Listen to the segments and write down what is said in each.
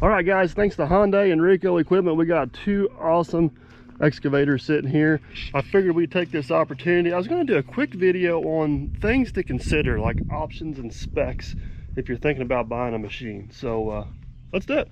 All right, guys, thanks to Hyundai and Rico Equipment, we got two awesome excavators sitting here. I figured we'd take this opportunity. I was going to do a quick video on things to consider, like options and specs, if you're thinking about buying a machine. So let's do it.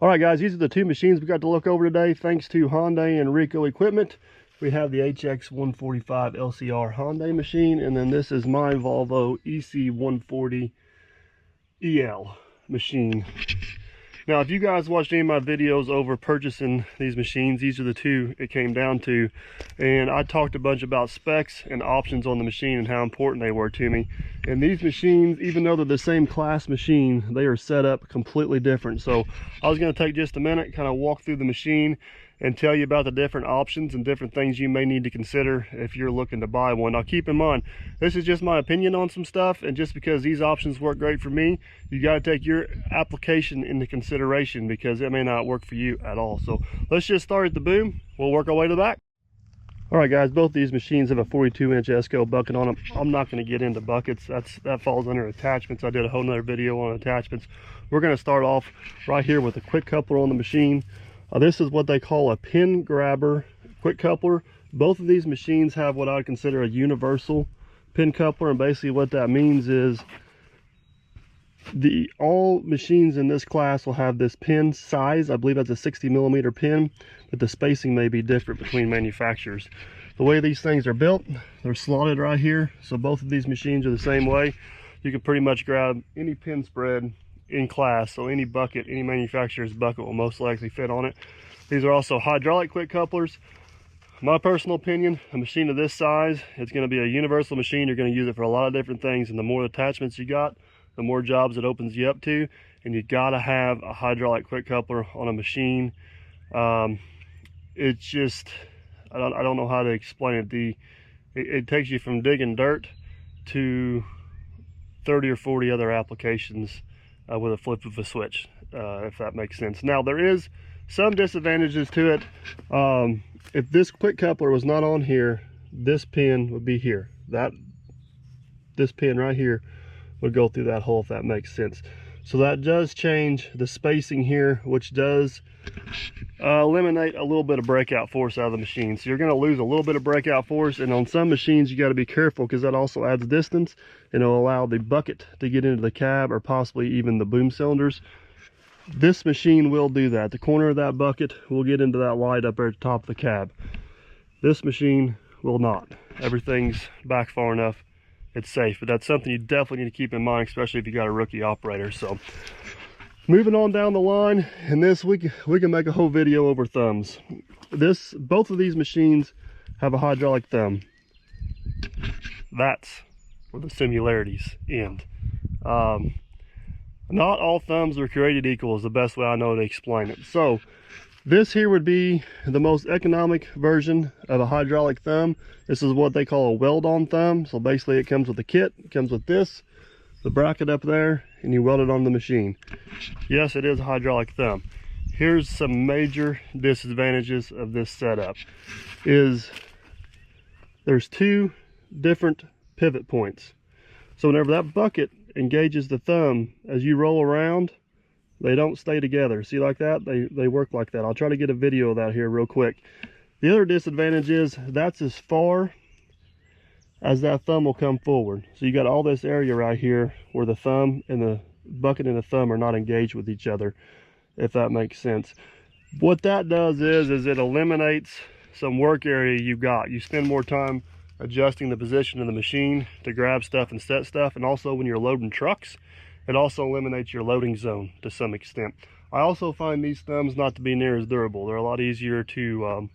All right, guys, these are the two machines we got to look over today. Thanks to Hyundai and Rico Equipment. We have the HX145 LCR Hyundai machine, and then this is my Volvo EC140 EL machine. Now, if you guys watched any of my videos over purchasing these machines, these are the two it came down to. And I talked a bunch about specs and options on the machine and how important they were to me. And these machines, even though they're the same class machine, they are set up completely different. So I was going to take just a minute, kind of walk through the machine and tell you about the different options and different things you may need to consider if you're looking to buy one. Now, keep in mind, this is just my opinion on some stuff, and just because these options work great for me, you got to take your application into consideration because it may not work for you at all. So let's just start at the boom. We'll work our way to the back. All right, guys, both these machines have a 42-inch ESCO bucket on them. I'm not going to get into buckets. That falls under attachments. I did a whole nother video on attachments. We're going to start off right here with a quick coupler on the machine. This is what they call a pin grabber quick coupler. Both of these machines have what I would consider a universal pin coupler, and basically what that means is all machines in this class will have this pin size. I believe that's a 60mm pin, but the spacing may be different between manufacturers. The way these things are built, they're slotted right here, so both of these machines are the same way. You can pretty much grab any pin spread in class, so any bucket, any manufacturer's bucket will most likely fit on it. These are also hydraulic quick couplers. My personal opinion, a machine of this size, it's going to be a universal machine. You're going to use it for a lot of different things, and the more attachments you got, the more jobs it opens you up to. And you got to have a hydraulic quick coupler on a machine. It's just, I don't know how to explain it. It takes you from digging dirt to 30 or 40 other applications with a flip of a switch, if that makes sense. Now, there is some disadvantages to it. If this quick coupler was not on here, this pin would be here. This pin right here would go through that hole, if that makes sense. So that does change the spacing here, which does eliminate a little bit of breakout force out of the machine. So you're going to lose a little bit of breakout force, and on some machines you got to be careful because that also adds distance, and it'll allow the bucket to get into the cab or possibly even the boom cylinders. This machine will do that. The corner of that bucket will get into that light up there at the top of the cab. This machine will not. Everything's back far enough, it's safe, but that's something you definitely need to keep in mind, especially if you got a rookie operator. So moving on down the line, and this we can make a whole video over thumbs. Both of these machines have a hydraulic thumb. That's where the similarities end. Not all thumbs are created equal is the best way I know to explain it. So this here would be the most economic version of a hydraulic thumb. This is what they call a weld-on thumb. So basically it comes with a kit. It comes with this, the bracket up there, and you weld it on the machine. Yes, it is a hydraulic thumb. Here's some major disadvantages of this setup. There's two different pivot points. So whenever that bucket engages the thumb, as you roll around, they don't stay together. See, like that? They work like that. I'll try to get a video of that here real quick. The other disadvantage is that's as far as that thumb will come forward. So you got all this area right here where the thumb and the bucket and the thumb are not engaged with each other, if that makes sense. What that does is it eliminates some work area you got. You spend more time adjusting the position of the machine to grab stuff and set stuff, and also when you're loading trucks, it also eliminates your loading zone to some extent. I also find these thumbs not to be near as durable. They're a lot easier to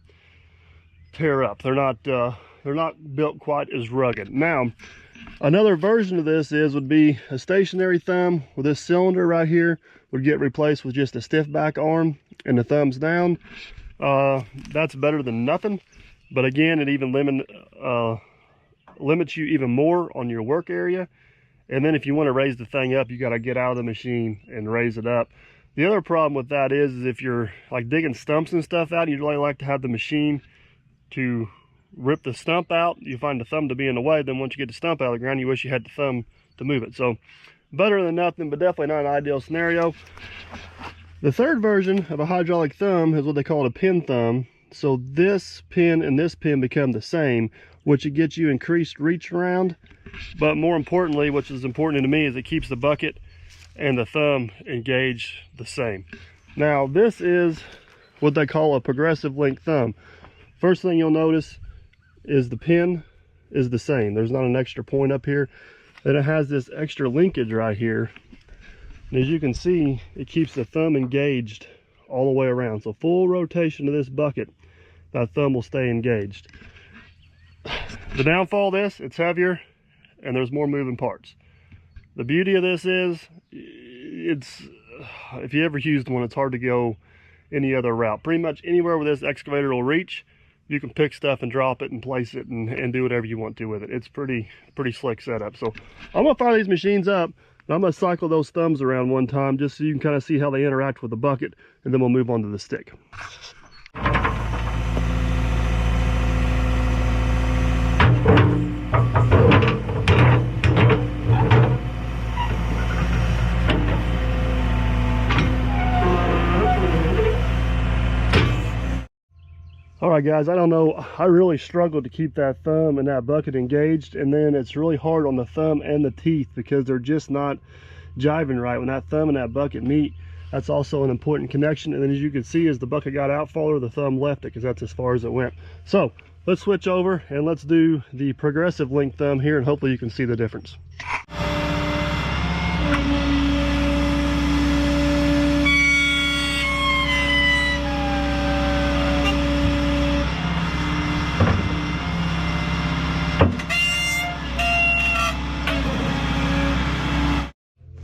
tear up. They're not built quite as rugged. Now, another version of this would be a stationary thumb with this cylinder right here would get replaced with just a stiff back arm and the thumbs down. That's better than nothing, but again, it even limits you even more on your work area. And then if you want to raise the thing up, you got to get out of the machine and raise it up. The other problem with that is if you're like digging stumps and stuff out, and you'd really like to have the machine to rip the stump out, you find the thumb to be in the way, then once you get the stump out of the ground, you wish you had the thumb to move it. So better than nothing, but definitely not an ideal scenario. The third version of a hydraulic thumb is what they call a pin thumb. So this pin and this pin become the same, which it gets you increased reach around, but more importantly, which is important to me, is it keeps the bucket and the thumb engaged the same. Now this is what they call a progressive link thumb. First thing you'll notice is the pin is the same. There's not an extra point up here. Then it has this extra linkage right here. And as you can see, it keeps the thumb engaged all the way around. So full rotation of this bucket, that thumb will stay engaged. The downfall of this, it's heavier and there's more moving parts. The beauty of this is, if you ever used one, it's hard to go any other route. Pretty much anywhere where this excavator will reach, you can pick stuff and drop it and place it and do whatever you want to with it. It's pretty slick setup. So I'm gonna fire these machines up, and I'm gonna cycle those thumbs around one time just so you can kind of see how they interact with the bucket, and then we'll move on to the stick. All right guys, I don't know, I really struggled to keep that thumb and that bucket engaged, and then it's really hard on the thumb and the teeth because they're just not jiving right. When that thumb and that bucket meet, that's also an important connection. And then as you can see, as the bucket got out farther, the thumb left it because that's as far as it went. So let's switch over and let's do the progressive link thumb here, and hopefully you can see the difference.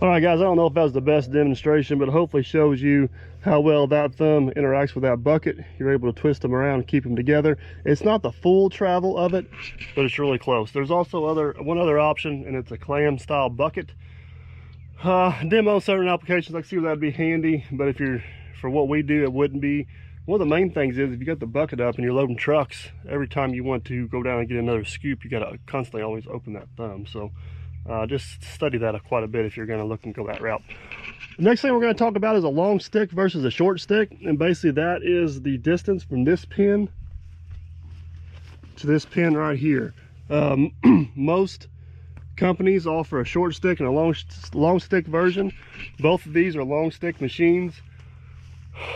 All right guys, I don't know if that was the best demonstration, but hopefully shows you how well that thumb interacts with that bucket. You're able to twist them around and keep them together. It's not the full travel of it, but it's really close. There's also one other option, and it's a clam style bucket. Demo certain applications, I see where that'd be handy, but for what we do, it wouldn't be. One of the main things is if you got the bucket up and you're loading trucks, every time you want to go down and get another scoop, you gotta constantly always open that thumb. So just study that quite a bit if you're going to look and go that route. The next thing we're going to talk about is a long stick versus a short stick, and basically that is the distance from this pin to this pin right here. Most companies offer a short stick and a long stick version. Both of these are long stick machines.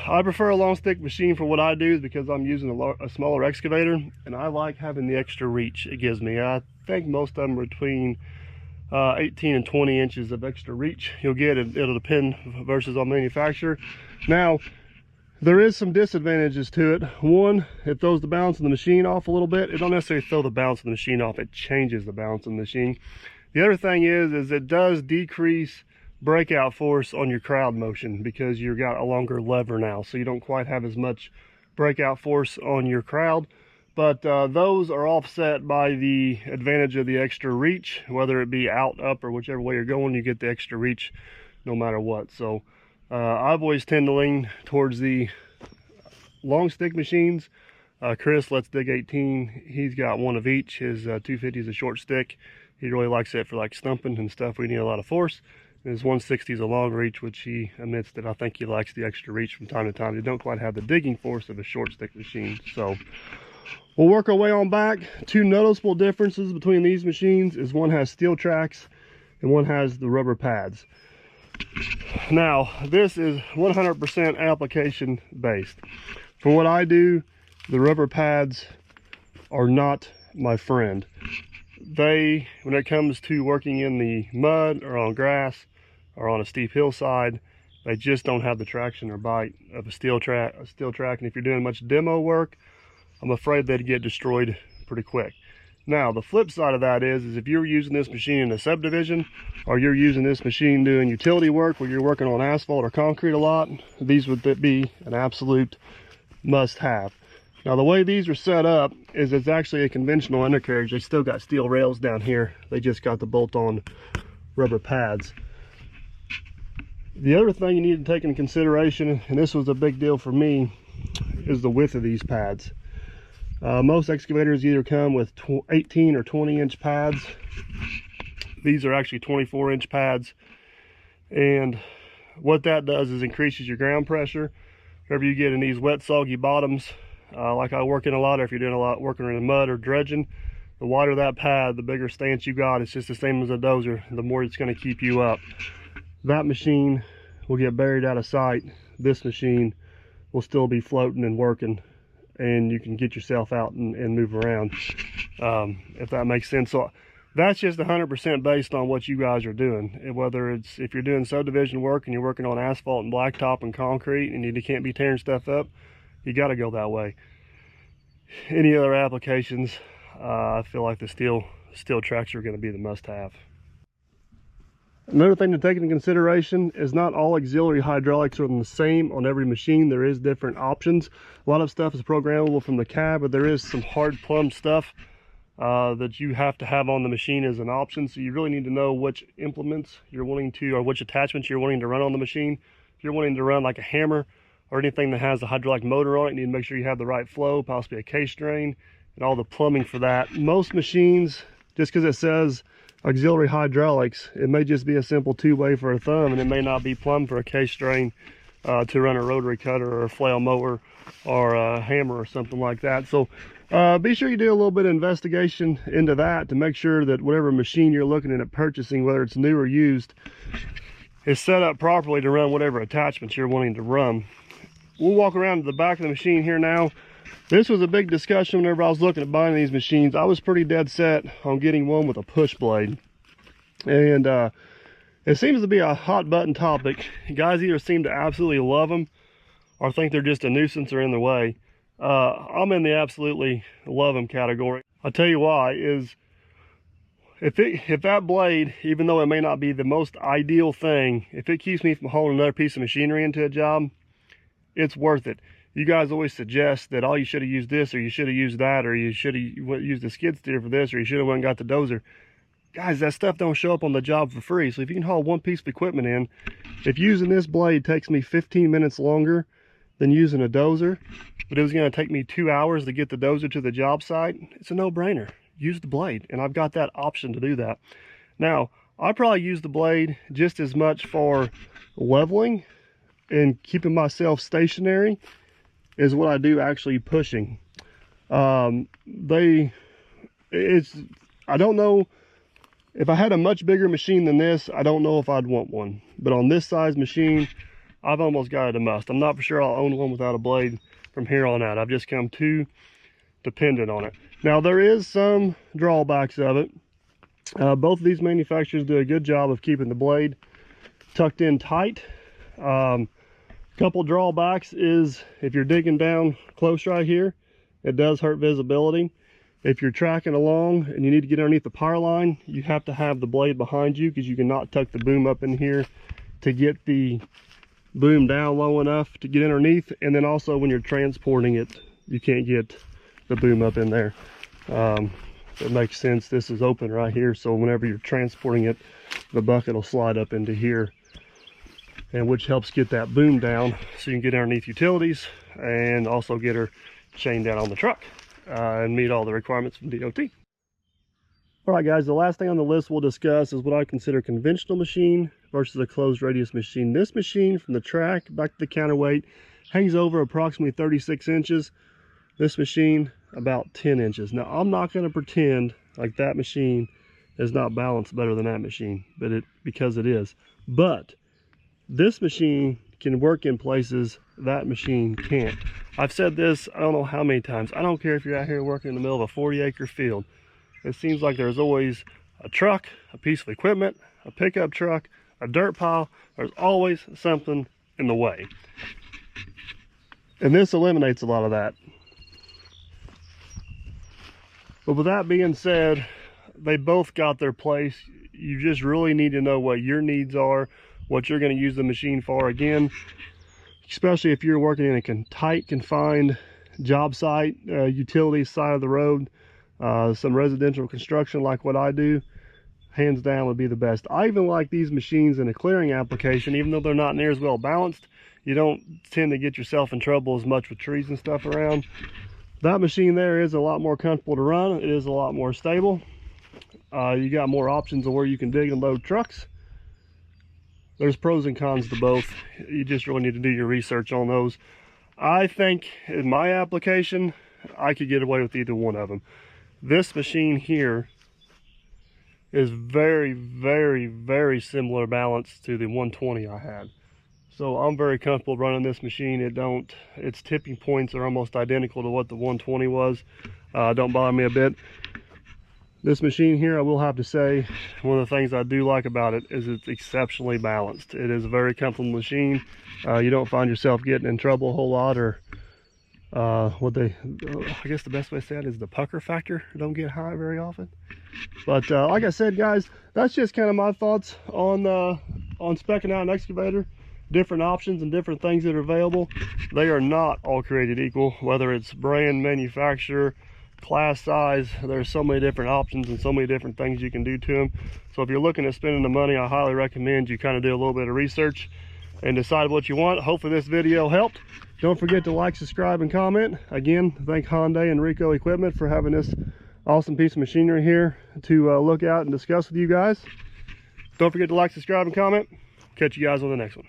I prefer a long stick machine for what I do because I'm using a smaller excavator, and I like having the extra reach it gives me. I think most of them are between 18 and 20 inches of extra reach you'll get. It'll depend versus on manufacturer. Now there is some disadvantages to it. One, it throws the balance of the machine off a little bit. It don't necessarily throw the balance of the machine off, it changes the balance of the machine. The other thing is it does decrease breakout force on your crowd motion because you've got a longer lever now, so you don't quite have as much breakout force on your crowd. But those are offset by the advantage of the extra reach. Whether it be out, up, or whichever way you're going, you get the extra reach no matter what. So I've always tend to lean towards the long stick machines. Chris, Let's Dig 18, he's got one of each. His 250 is a short stick. He really likes it for like stumping and stuff. We need a lot of force. And his 160 is a long reach, which he admits that I think he likes the extra reach from time to time. They don't quite have the digging force of a short stick machine. So we'll work our way on back. Two noticeable differences between these machines is one has steel tracks and one has the rubber pads. Now, this is 100% application based. For what I do, the rubber pads are not my friend. When it comes to working in the mud or on grass or on a steep hillside, they just don't have the traction or bite of a steel track. And if you're doing much demo work, I'm afraid they'd get destroyed pretty quick. Now, the flip side of that is if you're using this machine in a subdivision, or you're using this machine doing utility work where you're working on asphalt or concrete a lot, these would be an absolute must-have. Now, the way these are set up is it's actually a conventional undercarriage. They still got steel rails down here. They just got the bolt-on rubber pads. The other thing you need to take into consideration, and this was a big deal for me, is the width of these pads. Most excavators either come with 18 or 20 inch pads. These are actually 24-inch pads, and what that does is increases your ground pressure. Whenever you get in these wet, soggy bottoms, like I work in a lot, or if you're doing a lot working in the mud or dredging, the wider that pad, the bigger stance you got. It's just the same as a dozer, the more it's going to keep you up. That machine will get buried out of sight. This machine will still be floating and working, and you can get yourself out and move around, if that makes sense. So that's just 100% based on what you guys are doing. Whether it's, if you're doing subdivision work and you're working on asphalt and blacktop and concrete and you can't be tearing stuff up, you got to go that way. Any other applications, I feel like the steel tracks are going to be the must-have. Another thing to take into consideration is not all auxiliary hydraulics are the same on every machine. There is different options. A lot of stuff is programmable from the cab, but there is some hard plumb stuff that you have to have on the machine as an option. So you really need to know which implements you're wanting to, or which attachments you're wanting to run on the machine. If you're wanting to run like a hammer or anything that has a hydraulic motor on it, you need to make sure you have the right flow, possibly a case drain, and all the plumbing for that. Most machines, just because it says auxiliary hydraulics, it may just be a simple two-way for a thumb, and it may not be plumbed for a case drain to run a rotary cutter or a flail mower or a hammer or something like that. So be sure you do a little bit of investigation into that to make sure that whatever machine you're looking at purchasing, whether it's new or used, is set up properly to run whatever attachments you're wanting to run. We'll walk around to the back of the machine here now. This was a big discussion whenever I was looking at buying these machines. I was pretty dead set on getting one with a push blade. And it seems to be a hot button topic. Guys either seem to absolutely love them or think they're just a nuisance or in the way. I'm in the absolutely love them category. I'll tell you why is if that blade, even though it may not be the most ideal thing, if it keeps me from hauling another piece of machinery into a job, it's worth it. You guys always suggest that, oh, you should have used this, or you should have used that, or you should have used the skid steer for this, or you should have went and got the dozer. Guys, that stuff don't show up on the job for free. So if you can haul one piece of equipment in, if using this blade takes me 15 minutes longer than using a dozer, but it was going to take me 2 hours to get the dozer to the job site, it's a no-brainer. Use the blade, and I've got that option to do that. Now, I probably use the blade just as much for leveling and keeping myself stationary is what I do actually pushing. I don't know, if I had a much bigger machine than this, I don't know if I'd want one. But on this size machine, I've almost got it a must. I'm not for sure I'll own one without a blade from here on out. I've just come too dependent on it. Now, there is some drawbacks of it. Both of these manufacturers do a good job of keeping the blade tucked in tight. Couple drawbacks is if you're digging down close right here, it does hurt visibility. If you're tracking along and you need to get underneath the power line, you have to have the blade behind you because you cannot tuck the boom up in here to get the boom down low enough to get underneath. And then also when you're transporting it, you can't get the boom up in there. It makes sense. This is open right here, so whenever you're transporting it, the bucket will slide up into here, and which helps get that boom down so you can get underneath utilities and also get her chained down on the truck and meet all the requirements from DOT. All right, guys, the last thing on the list we'll discuss is what I consider conventional machine versus a closed radius machine. This machine, from the track back to the counterweight, hangs over approximately 36 inches. This machine, about 10 inches. Now, I'm not going to pretend like that machine is not balanced better than that machine, because it is. But this machine can work in places that machine can't. I've said this I don't know how many times. I don't care if you're out here working in the middle of a 40-acre field. It seems like there's always a truck, a piece of equipment, a pickup truck, a dirt pile. There's always something in the way. And this eliminates a lot of that. But with that being said, they both got their place. You just really need to know what your needs are, what you're going to use the machine for. Again, especially if you're working in a tight, confined job site, utility side of the road, some residential construction like what I do, hands down would be the best. I even like these machines in a clearing application, even though they're not near as well balanced. You don't tend to get yourself in trouble as much with trees and stuff around. That machine there is a lot more comfortable to run. It is a lot more stable. You got more options of where you can dig and load trucks. There's pros and cons to both. You just really need to do your research on those. I think in my application, I could get away with either one of them. This machine here is very, very, very similar balance to the 120 I had. So I'm very comfortable running this machine. Its tipping points are almost identical to what the 120 was. Don't bother me a bit. This machine here, I will have to say, one of the things I do like about it is it's exceptionally balanced. It is a very comfortable machine. You don't find yourself getting in trouble a whole lot, or I guess the best way to say it is the pucker factor don't get high very often. But like I said, guys, that's just kind of my thoughts on speccing out an excavator. Different options and different things that are available. They are not all created equal, whether it's brand, manufacturer, class, size. There's so many different options and so many different things you can do to them. So if you're looking at spending the money, I highly recommend you kind of do a little bit of research and decide what you want. Hopefully this video helped. Don't forget to like, subscribe, and comment. Again, thank Hyundai and Rico Equipment for having this awesome piece of machinery here to look at and discuss with you guys. Don't forget to like, subscribe, and comment. Catch you guys on the next one.